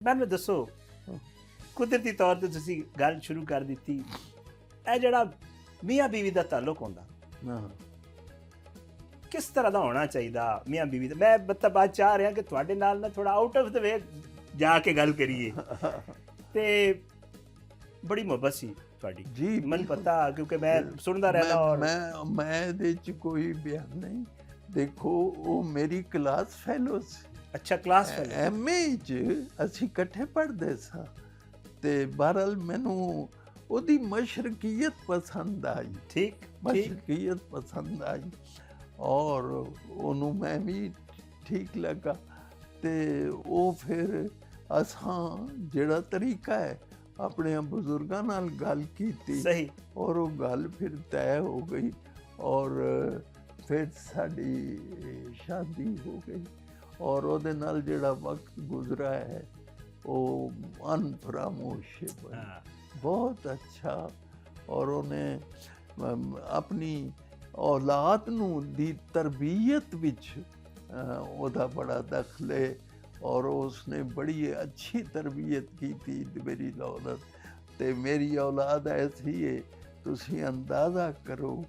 ਮੈਨੂੰ ਦੱਸੋ, ਕੁਦਰਤੀ ਤੌਰ ਤੇ ਤੁਸੀਂ ਗੱਲ ਸ਼ੁਰੂ ਕਰ ਦਿੱਤੀ, ਇਹ ਜਿਹੜਾ ਮੀਆਂ ਬੀਵੀ ਦਾ ਤਾਲੁਕ ਹੁੰਦਾ ਕਿਸ ਤਰ੍ਹਾਂ ਦਾ ਹੋਣਾ ਚਾਹੀਦਾ ਮੀਆਂ ਬੀਵੀ ਦਾ? ਮੈਂ ਮਤਲਬ ਅੱਜ ਚਾਹ ਰਿਹਾ ਕਿ ਤੁਹਾਡੇ ਨਾਲ ਨਾ ਥੋੜਾ ਆਊਟ ਆਫ ਦ ਵੇ ਜਾ ਕੇ ਗੱਲ ਕਰੀਏ ਤੇ ਬੜੀ ਮੁਹੱਬਤ ਸੀ ਤੁਹਾਡੀ ਜੀ, ਮੈਨੂੰ ਪਤਾ, ਕਿਉਂਕਿ ਮੈਂ ਸੁਣਦਾ ਰਹਿੰਦਾ। ਔਰ ਮੈਂ ਇਹਦੇ ਚ ਕੋਈ ਬਿਆਨ ਨਹੀਂ। ਦੇਖੋ, ਉਹ ਮੇਰੀ ਕਲਾਸ ਫੈਲੋ ਸੀ। ਅੱਛਾ, ਕਲਾਸ ਫੈਲੋ। ਐਮਏ ਚ ਅਸੀਂ ਇਕੱਠੇ ਪੜ੍ਹਦੇ ਸਾਂ ਤੇ ਬਹਰਹਾਲ ਮੈਨੂੰ ਉਹਦੀ ਮਸ਼ਰਕੀਅਤ ਪਸੰਦ ਆਈ। ਠੀਕ, ਮਸ਼ਰਕੀਅਤ ਪਸੰਦ ਆਈ ਔਰ ਉਹਨੂੰ ਮੈਂ ਵੀ ਠੀਕ ਲੱਗਾ ਤੇ ਉਹ ਫਿਰ ਅਸਾਂ ਜਿਹੜਾ ਤਰੀਕਾ ਹੈ ਆਪਣੇ ਬਜ਼ੁਰਗਾਂ ਨਾਲ ਗੱਲ ਕੀਤੀ। ਸਹੀ। ਔਰ ਉਹ ਗੱਲ ਫਿਰ ਤੈਅ ਹੋ ਗਈ ਔਰ ਫਿਰ ਸਾਡੀ ਸ਼ਾਦੀ ਹੋ ਗਈ ਔਰ ਉਹਦੇ ਨਾਲ ਜਿਹੜਾ ਵਕਤ ਗੁਜ਼ਰਾ ਹੈ ਉਹ ਅਨਫਰਾਮੋਸ਼ ਹੈ, ਬਹੁਤ ਅੱਛਾ। ਔਰ ਉਹਨੇ ਆਪਣੀ ਔਲਾਦ ਨੂੰ ਦੀ ਤਰਬੀਅਤ ਵਿੱਚ ਉਹਦਾ ਬੜਾ ਦਖਲ ਹੈ ਔਰ ਉਸਨੇ ਬੜੀ ਅੱਛੀ ਤਰਬੀਅਤ ਕੀਤੀ ਮੇਰੀ ਔਲਾਦ। ਤੇ ਮੇਰੀ ਔਲਾਦ ਐਸੀ ਹੈ, ਤੁਸੀਂ ਅੰਦਾਜ਼ਾ ਕਰੋ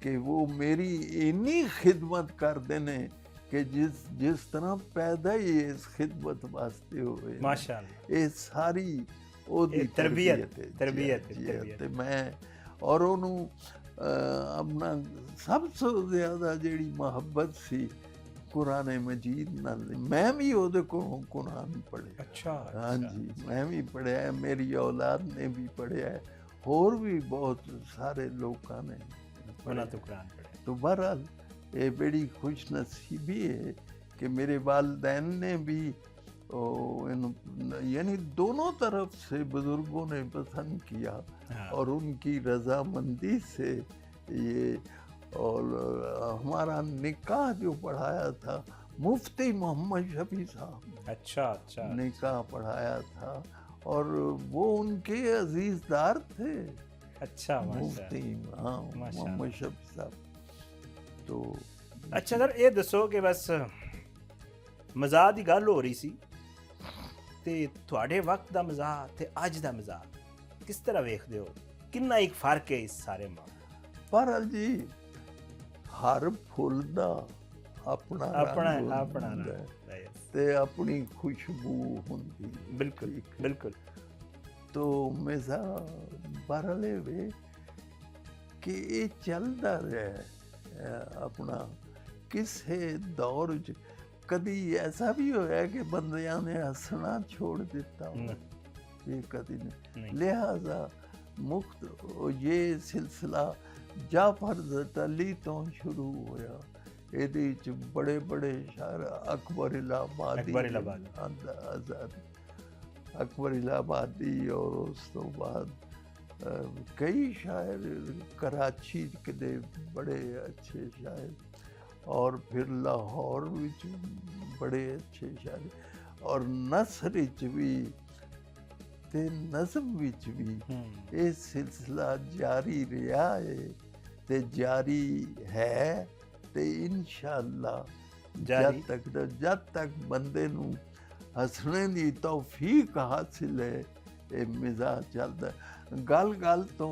ਕਿ ਉਹ ਮੇਰੀ ਇੰਨੀ ਖਿਦਮਤ ਕਰਦੇ ਨੇ ਕਿ ਜਿਸ ਤਰ੍ਹਾਂ ਪੈਦਾ ਹੀ ਇਸ ਖਿਦਮਤ ਵਾਸਤੇ ਹੋਏ। ਮਾਸ਼ਾਅੱਲਾ, ਇਹ ਸਾਰੀ ਉਹਦੀ ਤਰਬੀਅਤ ਹੈ। ਤੇ ਮੈਂ ਔਰ ਉਹਨੂੰ ਆਪਣਾ ਸਭ ਤੋਂ ਜ਼ਿਆਦਾ ਜਿਹੜੀ ਮੁਹੱਬਤ ਸੀ ਕੁਰਾਨ ਮਜੀਦ ਨਾਲ। ਮੈਂ ਵੀ ਉਹਦੇ ਕੋਲੋਂ ਕੁਰਾਨ ਪੜ੍ਹਿਆ। ਅੱਛਾ, ਹਾਂਜੀ, ਮੈਂ ਵੀ ਪੜ੍ਹਿਆ, ਮੇਰੀ ਔਲਾਦ ਨੇ ਵੀ ਪੜ੍ਹਿਆ, ਹੋਰ ਵੀ ਬਹੁਤ ਸਾਰੇ ਲੋਕਾਂ ਨੇ ਉਹਨਾਂ ਤੋਂ ਕੁਰਾਨ ਪੜ੍ਹਿਆ। तो बहरहाल ये बड़ी खुश नसीबी है कि मेरे वालिदैन ने भी यानी दोनों तरफ से बुज़ुर्गों ने पसंद किया और उनकी रजामंदी से ये। और हमारा निकाह जो पढ़ाया था मुफ्ती मोहम्मद शफी साहब। अच्छा, निकाह पढ़ाया था और वो उनके अजीजदार थे। अच्छा, मुफ्ती, हाँ, मोहम्मद शफी साहब। तो ਅੱਛਾ ਸਰ, ਇਹ ਦੱਸੋ ਕਿ ਬਸ ਮਜ਼ਾਕ ਦੀ ਗੱਲ ਹੋ ਰਹੀ ਸੀ ਤੇ ਤੁਹਾਡੇ ਵਕਤ ਦਾ ਮਜ਼ਾਕ ਤੇ ਅੱਜ ਦਾ ਮਜ਼ਾਕ ਕਿਸ ਤਰ੍ਹਾਂ ਵੇਖਦੇ ਹੋ? ਕਿੰਨਾ ਇੱਕ ਫਰਕ ਹੈ ਇਸ ਸਾਰੇ ਮਾਮਲੇ? ਬਹਰਹਾਲ ਜੀ, ਹਰ ਫੁੱਲ ਦਾ ਆਪਣਾ ਰੰਗ ਤੇ ਆਪਣੀ ਖੁਸ਼ਬੂ ਹੁੰਦੀ। ਬਿਲਕੁਲ। तो मेरा बहरहाल वे कि ये चलता रहा अपना किसी दौर च। कभी ऐसा भी होया कि बंदियां ने हसना छोड़ दिता, ये कभी नहीं। लिहाजा मुख्त ये सिलसिला जाफर अली तो शुरू होया। ਇਹਦੇ ਵਿੱਚ बड़े बड़े शायर अकबर इलाहाबादी और उस तो बाद कई शायर कराची के बड़े अच्छे शायर और फिर लाहौर विच बड़े अच्छे शायर और नसर विच भी ते नज़म विच भी ये सिलसिला जारी रहा है ते जारी है ते इंशाअल्लाह जद तक बंदे नूं हसने की तौफीक हासिल है ये मिजाज चलता। गल गल तो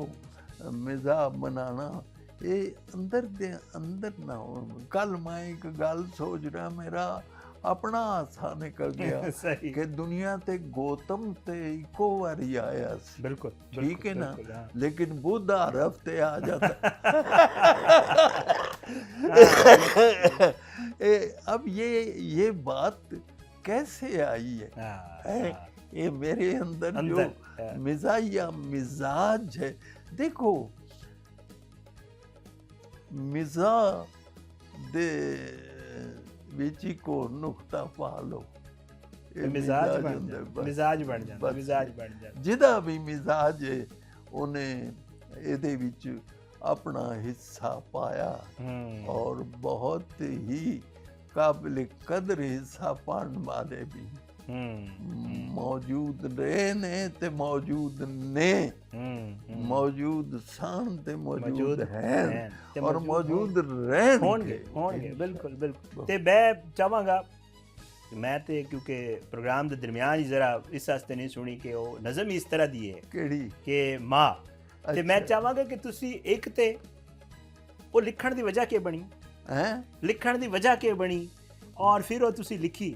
मिजाज बनाना ये अंदर दे अंदर ना हो। कल मैं एक गल सोच रहा, मेरा अपना हासा निकल गया कि दुनिया ते गौतम ते इको बारी आया। बिल्कुल ठीक है ना, लेकिन बुध हर हफ्ते आ जाता। अब ये बात कैसे आई है? ये मेरे अंदर जो मिजाज है। देखो, मिजाज दे विच को नुकता पा लो, मिजाज बन जाता। जिदा भी मिजाज है उन्हें ਇਹਦੇ ਵਿੱਚ अपना हिस्सा पाया और बहुत ही काबिल कदर हिस्सा पाने वाले भी मौजूद रहे ने ते मौजूद ने, मौजूद सन ते मौजूद हैं और मौजूद रहणगे। बिल्कुल। ते मैं चाहांगा मैं तो क्योंकि प्रोग्राम के दरमियान ही जरा इस वास्ते नहीं सुनी कि वो नज़म ही इस तरह दी है ਕਿਹੜੀ कि माँ ते मैं अच्छा। चाहांगा कि तुसी एक ते वो लिखण दी वजह के बनी ਹੈ लिखण दी वजह के बनी और फिर वो तुसी लिखी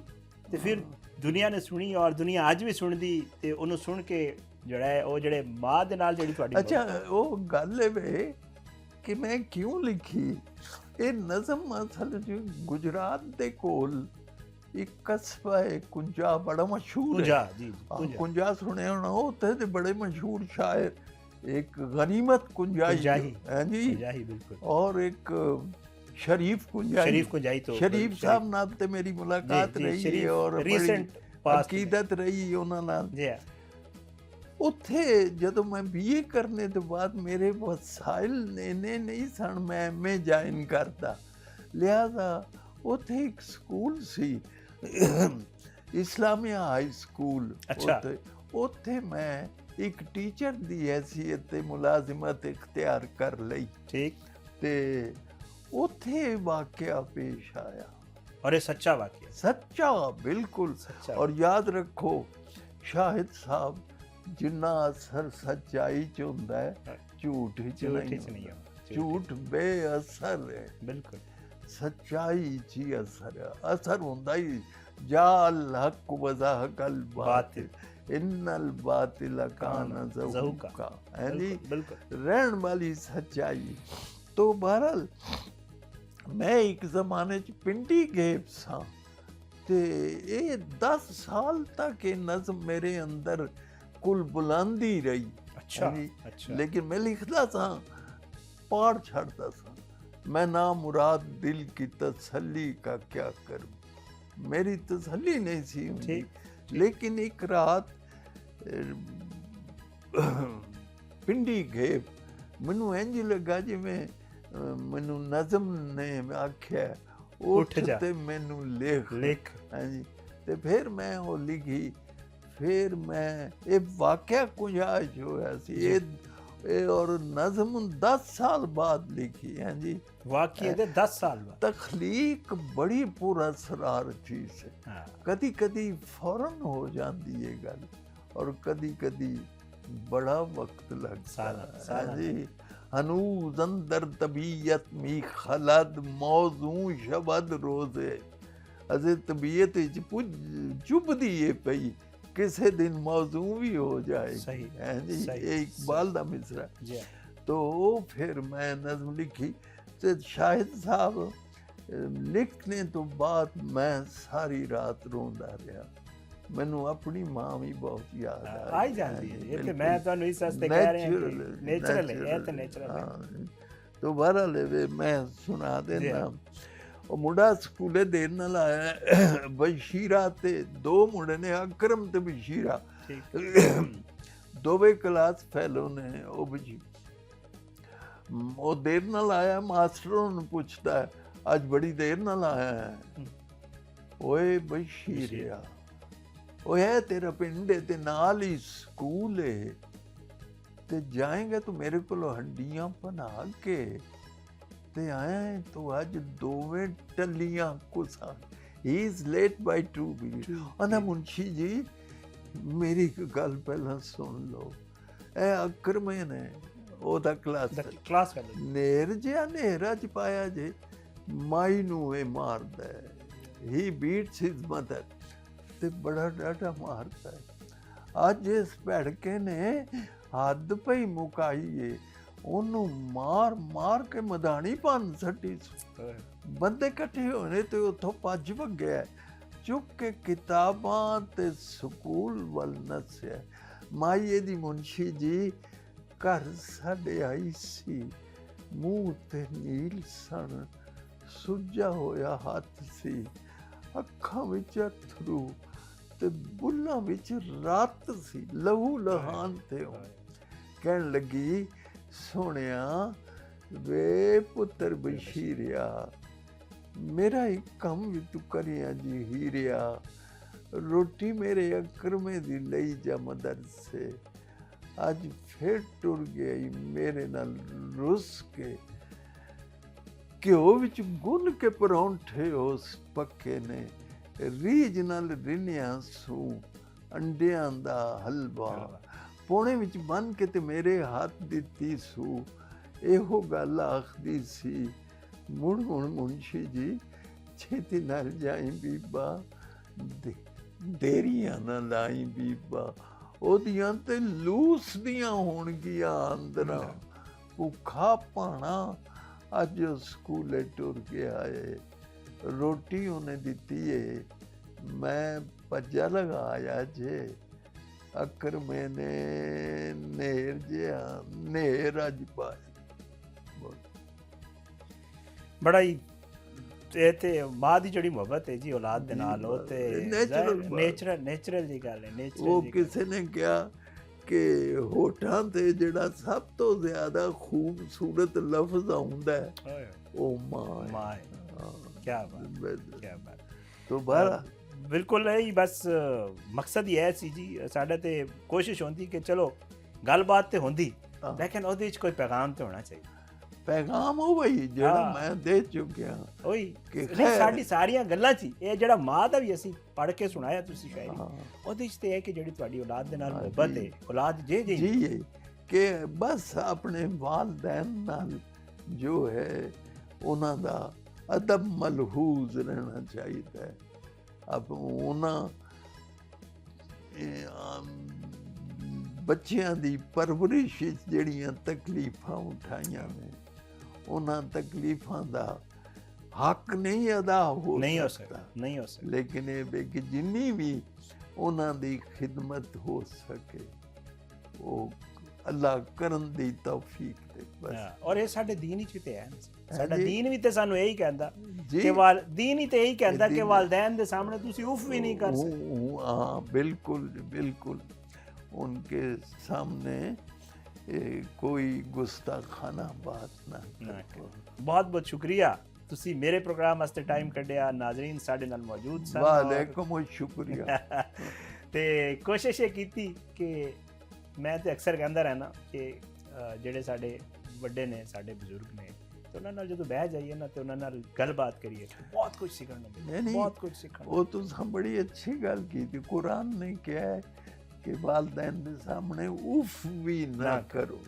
ते फिर दुनिया ने सुनी और दुनिया अज भी सुनदी ते ਉਹਨੂੰ सुन के ਜਿਹੜਾ ਹੈ ਉਹ ਜਿਹੜੇ ਮਾਂ ਦੇ ਨਾਲ ਜਿਹੜੀ ਤੁਹਾਡੀ ਅੱਛਾ ਉਹ ਗੱਲ ਇਹ ਵੇ ਕਿ ਮੈਂ ਕਿਉਂ ਲਿਖੀ ਇਹ ਨਜ਼ਮ ਅਸਲ 'ਚ ਗੁਜਰਾਤ ਦੇ ਕੋਲ ਇੱਕ ਕਸਬਾ ਹੈ ਕੁੰਜਾ ਬੜਾ ਮਸ਼ਹੂਰ ਕੁੰਜਾ ਹੈ ਜੀ ਕੁੰਜਾ ਸੁਣਿਆ ਹੋਣਾ ਉੱਥੇ ਦੇ ਬੜੇ ਮਸ਼ਹੂਰ ਸ਼ਾਇਰ एक गनीमत कुंजाई है जी कुंजाही बिल्कुल और एक शरीफ कुंजाई तो शरीफ साहब नाल ते मेरी मुलाकात रही है और रीसेंट अकीदत रही ਉਹਨਾਂ ਨਾਲ जी ਉੱਥੇ ਜਦੋਂ ਮੈਂ ਬੀਏ ਕਰਨੇ ਤੋਂ ਬਾਅਦ ਮੇਰੇ ਵਸਾਇਲ ਨੇ ਨਹੀਂ ਸਨ ਮੈਂ ਐਮਏ ਜੁਆਇਨ ਕਰਦਾ ਲਿਹਾਜ਼ਾ ਉੱਥੇ ਇੱਕ ਸਕੂਲ ਸੀ ਇਸਲਾਮੀਆ ਹਾਈ ਸਕੂਲ ਉੱਥੇ ਮੈਂ एक टीचर दी हैसियत ते मुलाजिमत इख्तियार कर लई ठीक ते उथे वाकया पेश आया और ये सच्चा वाकया सच्चा बिल्कुल सच्चा और याद रखो शाहिद साहब जिन्ना असर सच्चाई च हुंदा है झूठ च नहीं झूठ बेअसर है बिल्कुल सच्चाई च असर हुंदा ही जाल हक वज़ाहकल बातिल इन्नल बातिल काना ज़हूका है जी रहन वाली सच्चाई तो बहरहाल मैं एक ज़माने च पिंडी गेब सा ते ये 10 साल तक ये नज़म मेरे अंदर कुल बुलंदी रही अच्छा लेकिन मैं लिखता सा पाड़ छड़ता सा मैं ना मुराद दिल की तसल्ली का क्या करूं मेरी तसल्ली नहीं सी हुंदी लेकिन एक रात पिंडी घेप मैनू इंज लगा जिवें मैनू नज़म ने आख्या उठ ते मैनू लिख हाँ जी ते फिर मैं वो लिखी फिर मैं ये वाकया कुंजाश होया सी ये और नज़म 10 साल बाद लिखी हाँ जी वाकया दे 10 साल बाद तखलीक बड़ी पुरअसरार चीज़ है कदी कदी फौरन हो जाती है गल और कदी कदी बड़ा वक्त लगता है जी हनूज अंदर तबीयत मी खलद मौजू शबद रोजे अजे तबीयत चुभदी है पई किसी दिन मौजू भी हो जाए सही है जी ये इकबाल दा मिसरा तो फिर मैं नज़म लिखी तो शाहिद साहब लिखने तो बाद मैं सारी रात रोंदा रहा मैनू अपनी मां भी बहुत याद आई जाती है ये तो मैं ਤੁਹਾਨੂੰ ਇਸ ਵਾਸਤੇ ਕਹਿ ਰਿਹਾ ਹਾਂ ਨੇਚਰਲ ਹੈ ਇਹ ਤਾਂ ਨੇਚਰਲ ਹੈ तो बहरहाल मैं सुना देना ਉਹ ਮੁੰਡਾ ਸਕੂਲੇ ਦੇਰ ਨਾਲ ਆਇਆ ਬਸ਼ੀਰਾ ਤੇ ਦੋ ਮੁੰਡੇ ਨੇ ਅਕਰਮ ਤੇ ਬਸ਼ੀਰਾ ਦੋਵੇਂ ਕਲਾਸ ਫੈਲੋ ਨੇ ਉਹ ਬਜੀ ਉਹ ਦੇਰ ਨਾਲ ਆਇਆ ਮਾਸਟਰ ਨੂੰ ਪੁੱਛਦਾ ਅੱਜ ਬੜੀ ਦੇਰ ਨਾਲ ਆਇਆ ਹੈ ਓਏ ਬਸ਼ੀਰਿਆ ਉਹ ਹੈ ਤੇਰਾ ਪਿੰਡ ਤੇ ਨਾਲ ਹੀ ਸਕੂਲ ਹੈ ਤੇ ਜਾਏਗਾ ਤੂੰ ਮੇਰੇ ਕੋਲ ਹੱਡੀਆਂ ਬਣਾ ਕੇ ਤੇ ਆਇਆ ਤੂੰ ਅੱਜ ਦੋਵੇਂ ਟੱਲੀਆਂ ਕੁਸਾ ਹੀ ਇਜ਼ ਲੇਟ ਬਾਈ 2 ਅਨਾ ਮੁੰਸ਼ੀ ਜੀ ਮੇਰੀ ਇੱਕ ਗੱਲ ਪਹਿਲਾਂ ਸੁਣ ਲਓ ਇਹ ਅਕਰਮੇ ਨੇ ਉਹਦਾ ਕਲਾਸ ਨੇਰ ਜਿਹਾ ਨੇਰਾ ਚ ਪਾਇਆ ਜੇ ਮਾਈ ਨੂੰ ਇਹ ਮਾਰਦਾ ਹੀ ਬੀਟਸ ਹਿਜ਼ ਮਦਰ ਤੇ ਬੜਾ ਡਾਢਾ ਮਾਰਦਾ ਹੈ ਅੱਜ ਇਸ ਭੜਕੇ ਨੇ ਹੱਦ ਪਈ ਮੁਕਾਈਏ ਉਹਨੂੰ ਮਾਰ ਮਾਰ ਕੇ ਮਧਾਣੀ ਭੰਨ ਸੱਟੀ ਬੰਦੇ ਇਕੱਠੇ ਹੋਣੇ ਤੇ ਉੱਥੋਂ ਭੱਜ ਭੱਗਿਆ ਚੁੱਕ ਕੇ ਕਿਤਾਬਾਂ ਤੇ ਸਕੂਲ ਵੱਲ ਨੱਸਿਆ ਮਾਈ ਇਹਦੀ ਮੁਨਸ਼ੀ ਜੀ ਘਰ ਸਾਡੇ ਆਈ ਸੀ ਮੂੰਹ ਤੇ ਨੀਲ ਸਣ ਸੁੱਜਾ ਹੋਇਆ ਹੱਥ ਸੀ ਅੱਖਾਂ ਵਿੱਚ ਅਥਰੂ ਤੇ ਬੁੱਲਾਂ ਵਿੱਚ ਰਾਤ ਸੀ ਲਹੂ ਲਹਾਨ ਤੇ ਕਹਿਣ ਲੱਗੀ ਸੋਹਣਿਆ ਵੇ ਪੁੱਤਰ ਬਸ਼ੀਰਿਆ ਮੇਰਾ ਇੱਕ ਕੰਮ ਵੀ ਤੂੰ ਕਰਿਆ ਜੀ ਹੀਰਿਆ ਰੋਟੀ ਮੇਰੇ ਅਕਰਮੇ ਦੀ ਲਈ ਜਾ ਮਦਰਸੇ ਅੱਜ ਫਿਰ ਟੁਰ ਗਈ ਮੇਰੇ ਨਾਲ ਰੁੱਸ ਕੇ ਘਿਓ ਵਿੱਚ ਗੁੰਨ ਕੇ ਪਰੌਂਠੇ ਉਸ ਪੱਕੇ ਨੇ ਰੀਝ ਨਾਲ ਰਿੰਨਿਆ ਸੂ ਅੰਡਿਆਂ ਦਾ ਹਲਵਾ, ਪੋਣੇ ਵਿੱਚ ਬੰਨ ਕੇ ਤੇ ਮੇਰੇ ਹੱਥ ਦਿੱਤੀ ਸੂ, ਇਹੋ ਗੱਲ ਆਖਦੀ ਸੀ ਮੁੜ ਹੁਣ ਮੁਨਸ਼ੀ ਜੀ ਛੇਤੀ ਨਾਲ ਜਾਈ ਬੀਬਾ, ਦੇਰੀਆਂ ਨਾ ਲਾਈ ਬੀਬਾ, ਉਹਦੀਆਂ ਤੇ ਲੂਸਦੀਆਂ ਹੋਣਗੀਆਂ ਅੰਦਰਾਂ, ਭੁੱਖਾ ਭਾਣਾ ਅੱਜ ਸਕੂਲੇ ਟੁਰ ਕੇ ਆਏ, ਰੋਟੀ ਉਹਨੇ ਦਿੱਤੀ ਏ ਮੈਂ ਭੱਜਾ ਲਗਾਇਆ ਜੇ, ਅਕਰ ਮੈਨੇ ਨੇਰ ਜਿਹਾ ਨੇਰ ਅੱਜ ਪਾਇਆ। ਬੜਾ ਹੀ ਇਹ ਤੇ ਮਾਂ ਦੀ ਜਿਹੜੀ ਮੁਹੱਬਤ ਹੈ ਜੀ ਔਲਾਦ ਦੇ ਨਾਲ, ਉਹ ਤੇ ਨੇਚਰਲ ਦੀ ਗੱਲ ਹੈ। ਉਹ ਕਿਸੇ ਨੇ ਕਿਹਾ ਕਿ ਹੋਠਾਂ ਤੇ ਜਿਹੜਾ ਸਭ ਤੋਂ ਜ਼ਿਆਦਾ ਖੂਬਸੂਰਤ ਲਫ਼ਜ਼ ਆਉਂਦਾ ਹੈ ਉਹ ਮਾਂ ਹੈ। ਕੀ ਬਾਤ, ਕੀ ਬਾਤ। ਤੋਂ ਬਾਹਰ ਬਿਲਕੁਲ ਇਹ ਬਸ ਮਕਸਦ ਹੀ ਹੈ ਸੀ ਜੀ, ਸਾਡੇ ਤੇ ਕੋਸ਼ਿਸ਼ ਹੁੰਦੀ ਕਿ ਚਲੋ ਗੱਲਬਾਤ ਤੇ ਹੁੰਦੀ, ਲੇਕਿਨ ਉਹਦੇ ਵਿੱਚ ਕੋਈ ਪੈਗਾਮ ਤੇ ਹੋਣਾ ਚਾਹੀਦਾ। ਪੈਗਾਮ ਉਹ ਵਈ ਜਿਹੜਾ ਮੈਂ ਦੇ ਚੁੱਕਿਆ ਉਹੀ ਕਿ ਸਾਡੀ ਸਾਰੀਆਂ ਗੱਲਾਂ 'ਚ ਇਹ ਜਿਹੜਾ ਮਾਂ ਦਾ ਵੀ ਅਸੀਂ ਪੜ੍ਹ ਕੇ ਸੁਣਾਇਆ ਤੁਸੀਂ ਸ਼ਾਇਰੀ, ਉਹਦੇ 'ਚ ਤੇ ਹੈ ਕਿ ਜਿਹੜੀ ਤੁਹਾਡੀ ਔਲਾਦ ਦੇ ਨਾਲ ਮੁਹੱਬਤ ਹੈ, ਔਲਾਦ ਜੀ ਕਿ ਬਸ ਆਪਣੇ ਵਾਲਿदैन ਨਾਲ ਜੋ ਹੈ ਉਹਨਾਂ ਦਾ ਅਦਬ ਮਲਹੂਜ਼ ਰਹਿਣਾ ਚਾਹੀਦਾ ਹੈ। ਅਬ ਉਹਨਾਂ ਬੱਚਿਆਂ ਦੀ ਪਰਵਰਿਸ਼ ਵਿੱਚ ਜਿਹੜੀਆਂ ਤਕਲੀਫਾਂ ਉਠਾਈਆਂ ਨੇ, ਉਹਨਾਂ ਤਕਲੀਫਾਂ ਦਾ ਹੱਕ ਨਹੀਂ ਅਦਾ ਹੋ ਸਕਦਾ, ਲੇਕਿਨ ਇਹ ਵੀ ਕਿ ਜਿੰਨੀ ਵੀ ਉਹਨਾਂ ਦੀ ਖਿਦਮਤ ਹੋ ਸਕੇ ਉਹ ਅੱਲਾਹ ਕਰਨ ਦੀ ਤੌਫੀਕ ਦੇ ਬਸ। ਔਰ ਇਹ ਸਾਡੇ ਦੀਨ ਵਿੱਚ ਤੇ ਹੈ, ਸਾਡਾ ਦੀਨ ਵੀ ਤੇ ਸਾਨੂੰ ਇਹੀ ਕਹਿੰਦਾ ਕਿ ਦੀਨ ਹੀ ਤੇ ਇਹੀ ਕਹਿੰਦਾ ਕਿ ਵਾਲਿदैन ਦੇ ਸਾਹਮਣੇ ਤੁਸੀਂ ਉਫ ਵੀ ਨਹੀਂ ਕਰ ਸਕਦੇ। ਹਾਂ ਬਿਲਕੁਲ ਬਿਲकुल, उनके सामने कोई गुस्ताखाना बात ना करो। बहुत बहुत शुक्रिया, ਤੁਸੀਂ ਮੇਰੇ ਪ੍ਰੋਗਰਾਮ ਵਾਸਤੇ ਟਾਈਮ ਕੱਢਿਆ, ਨਾਜ਼ਰੀਨ ਸਾਡੇ ਨਾਲ ਮੌਜੂਦ ਸਨ। ਵਾਲੇਕੁਮ ਸ਼ੁਕਰੀਆ। ਤੇ ਕੋਸ਼ਿਸ਼ ਇਹ ਕੀਤੀ ਕਿ ਮੈਂ ਤੇ ਅਕਸਰ ਕਹਿੰਦਾ ਰਹਿਣਾ ਕਿ ਜਿਹੜੇ ਸਾਡੇ ਵੱਡੇ ਨੇ, ਸਾਡੇ ਬਜ਼ੁਰਗ ਨੇ, ਤੇ ਉਹਨਾਂ ਨਾਲ ਜਦੋਂ ਬਹਿ ਜਾਈਏ ਨਾ ਤੇ ਉਹਨਾਂ ਨਾਲ ਗੱਲਬਾਤ ਕਰੀਏ, ਬਹੁਤ ਕੁਝ ਸਿੱਖਣ ਨੂੰ ਮਿਲਦਾ, ਬਹੁਤ ਕੁਝ ਸਿੱਖਣ। ਉਹ ਤੁਸੀਂ ਬੜੀ ਅੱਛੀ ਗੱਲ ਕੀਤੀ। ਕੁਰਾਨ ਨੇ ਕਿਹਾ ਹੈ ਕਿ ਵਾਲਿदैन ਦੇ ਸਾਹਮਣੇ ਉਫ ਵੀ ਨਾ ਕਰੋ।